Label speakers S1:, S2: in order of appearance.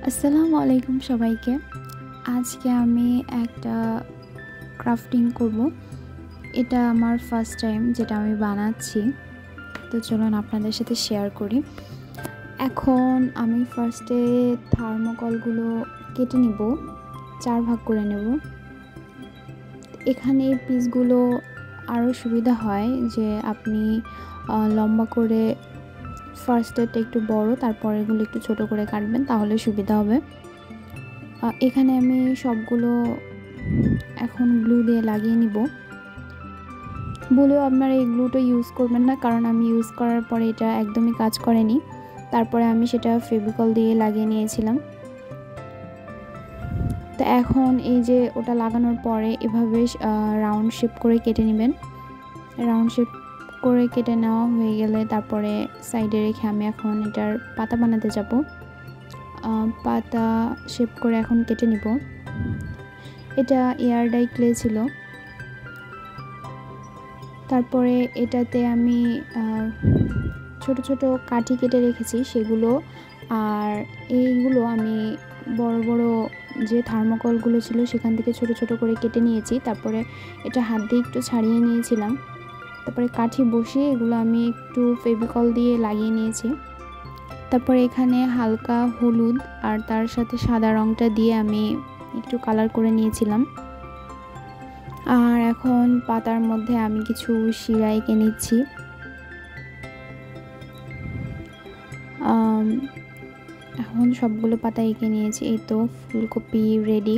S1: আসসালামু আলাইকুম সবাইকে। আজকে আমি একটা ক্রাফটিং করব। এটা আমার ফার্স্ট টাইম যেটা আমি বানাচ্ছি। তো চলুন আপনাদের সাথে শেয়ার করি। এখন আমি ফার্স্টে থার্মোকলগুলো কেটে নিব, 4 ভাগ করে নেব। এখানে এই পিসগুলো আরও সুবিধা হয় যে আপনি লম্বা করে ফার্স্টেরটা একটু বড়, তারপর এগুলো একটু ছোট করে কাটবেন, তাহলে সুবিধা হবে। এখানে আমি সবগুলো এখন গ্লু দিয়ে লাগিয়ে নিব। বলেও আপনারা এই গ্লুটা ইউজ করবেন না, কারণ আমি ইউজ করার পরে এটা একদমই কাজ করেনি। তারপরে আমি সেটা ফেভিকল দিয়ে লাগিয়ে নিয়েছিলাম। তো এখন এই যে ওটা লাগানোর পরে এভাবে রাউন্ড শেপ করে কেটে নেবেন। রাউন্ড শেপ করে কেটে নেওয়া হয়ে গেলে তারপরে সাইডে রেখে আমি এখন এটার পাতা বানাতে যাব। পাতা শেপ করে এখন কেটে নিব। এটা এয়ার ডাই ক্লে ছিল। তারপরে এটাতে আমি ছোট ছোট কাঠি কেটে রেখেছি সেগুলো, আর এইগুলো আমি বড় বড় যে থার্মোকলগুলো ছিল সেখান থেকে ছোট ছোট করে কেটে নিয়েছি। তারপরে এটা হাত দিয়ে একটু ছাড়িয়ে নিয়েছিলাম। তারপরে কাঠি বসিয়ে এগুলো আমি একটু ফেভিকল দিয়ে লাগিয়ে নিয়েছি। তারপরে এখানে হালকা হলুদ আর তার সাথে সাদা রঙটা দিয়ে আমি একটু কালার করে নিয়েছিলাম। আর এখন পাতার মধ্যে আমি কিছু শিরা এঁকে নিচ্ছি। এখন সবগুলো পাতা এঁকে নিয়েছি। এই তো ফুলকপি রেডি।